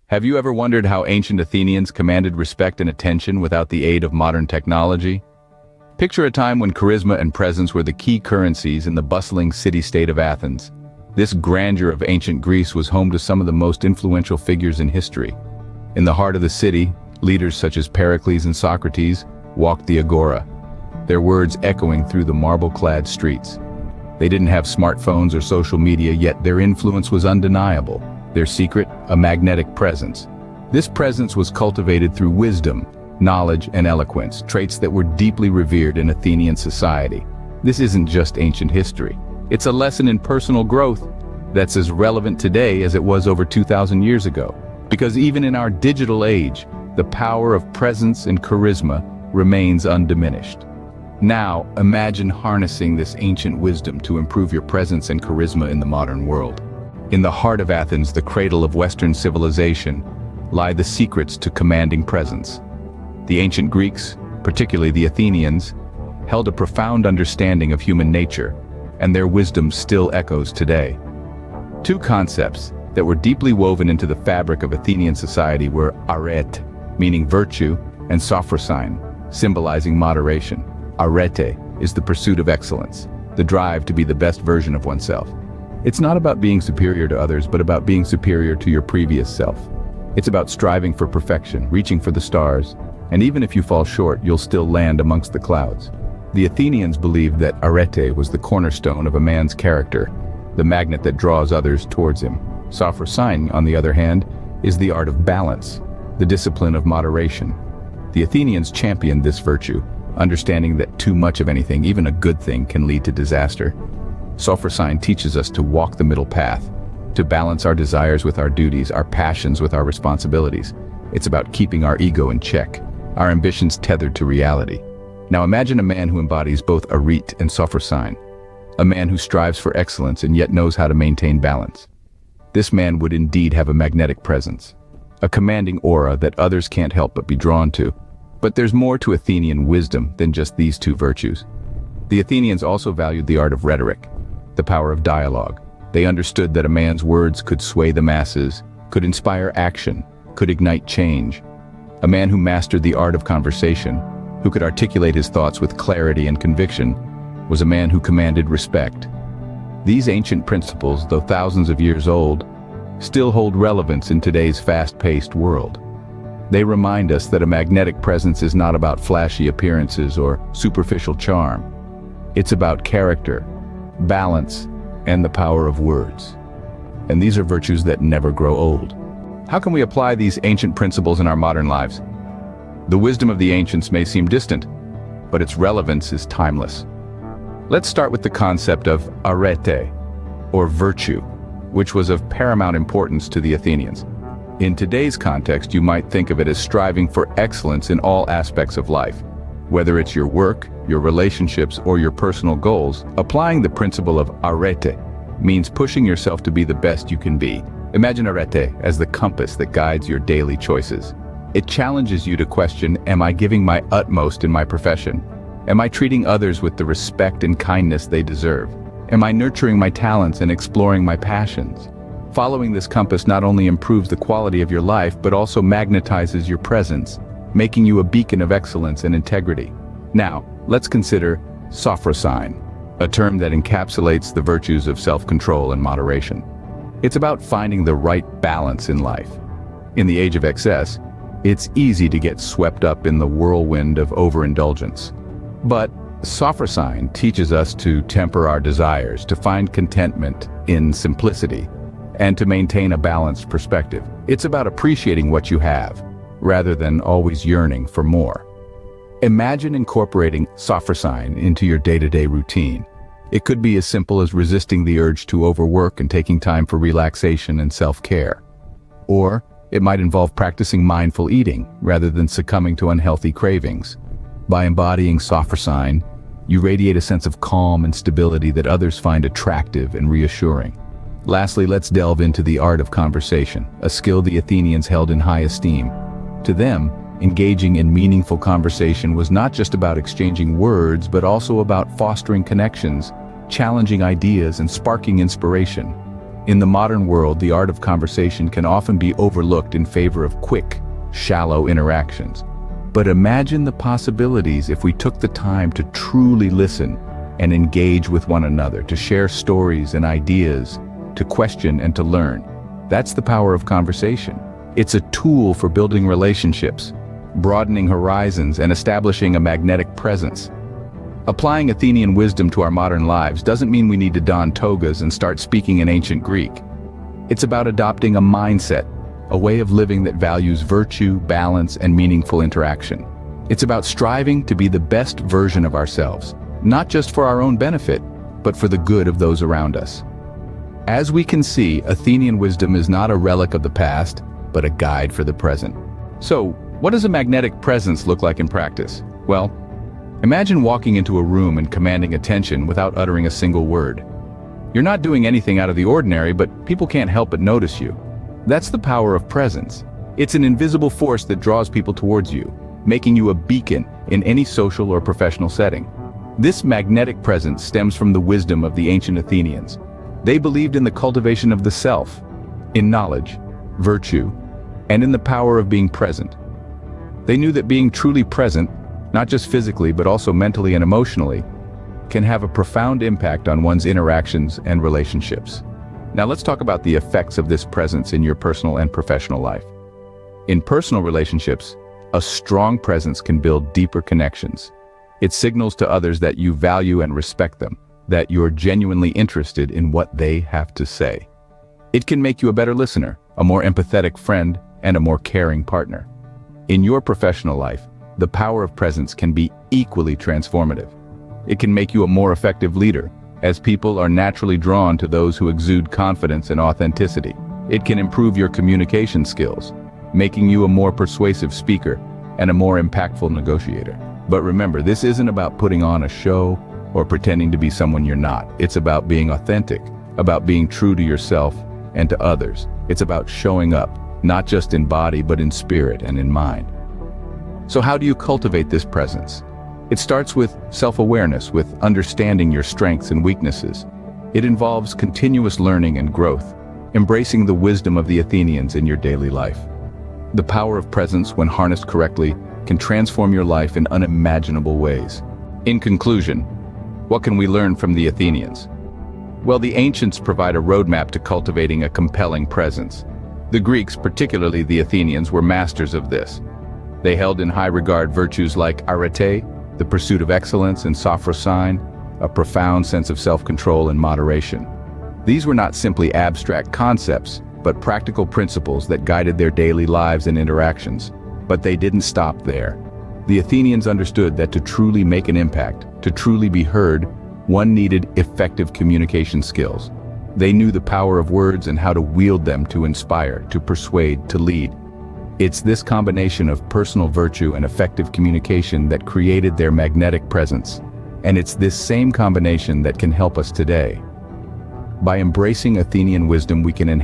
Have you ever wondered how ancient Athenians commanded respect and attention without the aid of modern technology? Picture a time when charisma and presence were the key currencies in the bustling city-state of Athens. This grandeur of ancient Greece was home to some of the most influential figures in history. In the heart of the city, leaders such as Pericles and Socrates walked the agora, their words echoing through the marble-clad streets. They didn't have smartphones or social media, yet their influence was undeniable. Their secret, a magnetic presence. This presence was cultivated through wisdom, knowledge, and eloquence, traits that were deeply revered in Athenian society. This isn't just ancient history. It's a lesson in personal growth that's as relevant today as it was over 2,000 years ago. Because even in our digital age, the power of presence and charisma remains undiminished. Now, imagine harnessing this ancient wisdom to improve your presence and charisma in the modern world. In the heart of Athens, the cradle of Western civilization, lie the secrets to commanding presence. The ancient Greeks, particularly the Athenians, held a profound understanding of human nature, and their wisdom still echoes today. Two concepts that were deeply woven into the fabric of Athenian society were arete, meaning virtue, and sophrosyne, symbolizing moderation. Arete is the pursuit of excellence, the drive to be the best version of oneself. It's not about being superior to others, but about being superior to your previous self. It's about striving for perfection, reaching for the stars, and even if you fall short, you'll still land amongst the clouds. The Athenians believed that arete was the cornerstone of a man's character, the magnet that draws others towards him. Sophrosyne, on the other hand, is the art of balance, the discipline of moderation. The Athenians championed this virtue, understanding that too much of anything, even a good thing, can lead to disaster. Sophrosyne teaches us to walk the middle path, to balance our desires with our duties, our passions with our responsibilities. It's about keeping our ego in check, our ambitions tethered to reality. Now imagine a man who embodies both arete and sophrosyne, a man who strives for excellence and yet knows how to maintain balance. This man would indeed have a magnetic presence, a commanding aura that others can't help but be drawn to. But there's more to Athenian wisdom than just these two virtues. The Athenians also valued the art of rhetoric, the power of dialogue. They understood that a man's words could sway the masses, could inspire action, could ignite change. A man who mastered the art of conversation, who could articulate his thoughts with clarity and conviction, was a man who commanded respect. These ancient principles, though thousands of years old, still hold relevance in today's fast-paced world. They remind us that a magnetic presence is not about flashy appearances or superficial charm. It's about character, balance, and the power of words. And these are virtues that never grow old. How can we apply these ancient principles in our modern lives? The wisdom of the ancients may seem distant, but its relevance is timeless. Let's start with the concept of arete, or virtue, which was of paramount importance to the Athenians. In today's context, you might think of it as striving for excellence in all aspects of life. Whether it's your work, your relationships, or your personal goals, applying the principle of arete means pushing yourself to be the best you can be. Imagine arete as the compass that guides your daily choices. It challenges you to question, am I giving my utmost in my profession? Am I treating others with the respect and kindness they deserve? Am I nurturing my talents and exploring my passions? Following this compass not only improves the quality of your life, but also magnetizes your presence, making you a beacon of excellence and integrity. Now, let's consider sophrosyne, a term that encapsulates the virtues of self-control and moderation. It's about finding the right balance in life. In the age of excess, it's easy to get swept up in the whirlwind of overindulgence. But sophrosyne teaches us to temper our desires, to find contentment in simplicity, and to maintain a balanced perspective. It's about appreciating what you have, rather than always yearning for more. Imagine incorporating sophrosyne into your day-to-day routine. It could be as simple as resisting the urge to overwork and taking time for relaxation and self-care. Or it might involve practicing mindful eating, rather than succumbing to unhealthy cravings. By embodying sophrosyne, you radiate a sense of calm and stability that others find attractive and reassuring. Lastly, let's delve into the art of conversation, a skill the Athenians held in high esteem. To them, engaging in meaningful conversation was not just about exchanging words, but also about fostering connections, challenging ideas, and sparking inspiration. In the modern world, the art of conversation can often be overlooked in favor of quick, shallow interactions. But imagine the possibilities if we took the time to truly listen and engage with one another, to share stories and ideas, to question and to learn. That's the power of conversation. It's a tool for building relationships, broadening horizons, and establishing a magnetic presence. Applying Athenian wisdom to our modern lives doesn't mean we need to don togas and start speaking in ancient Greek. It's about adopting a mindset, a way of living that values virtue, balance, and meaningful interaction. It's about striving to be the best version of ourselves, not just for our own benefit, but for the good of those around us. As we can see, Athenian wisdom is not a relic of the past, but a guide for the present. So, what does a magnetic presence look like in practice? Well, imagine walking into a room and commanding attention without uttering a single word. You're not doing anything out of the ordinary, but people can't help but notice you. That's the power of presence. It's an invisible force that draws people towards you, making you a beacon in any social or professional setting. This magnetic presence stems from the wisdom of the ancient Athenians. They believed in the cultivation of the self, in knowledge, virtue, and in the power of being present. They knew that being truly present, not just physically but also mentally and emotionally, can have a profound impact on one's interactions and relationships. Now let's talk about the effects of this presence in your personal and professional life. In personal relationships, a strong presence can build deeper connections. It signals to others that you value and respect them, that you're genuinely interested in what they have to say. It can make you a better listener, a more empathetic friend, and a more caring partner. In your professional life, the power of presence can be equally transformative. It can make you a more effective leader, as people are naturally drawn to those who exude confidence and authenticity. It can improve your communication skills, making you a more persuasive speaker and a more impactful negotiator. But remember, this isn't about putting on a show or pretending to be someone you're not. It's about being authentic, about being true to yourself and to others. It's about showing up, not just in body, but in spirit and in mind. So how do you cultivate this presence? It starts with self-awareness, with understanding your strengths and weaknesses. It involves continuous learning and growth, embracing the wisdom of the Athenians in your daily life. The power of presence, when harnessed correctly, can transform your life in unimaginable ways. In conclusion, what can we learn from the Athenians? Well, the ancients provide a roadmap to cultivating a compelling presence. The Greeks, particularly the Athenians, were masters of this. They held in high regard virtues like arete, the pursuit of excellence, and sophrosyne, a profound sense of self-control and moderation. These were not simply abstract concepts, but practical principles that guided their daily lives and interactions. But they didn't stop there. The Athenians understood that to truly make an impact, to truly be heard, one needed effective communication skills. They knew the power of words and how to wield them to inspire, to persuade, to lead. It's this combination of personal virtue and effective communication that created their magnetic presence. And it's this same combination that can help us today. By embracing Athenian wisdom, we can enhance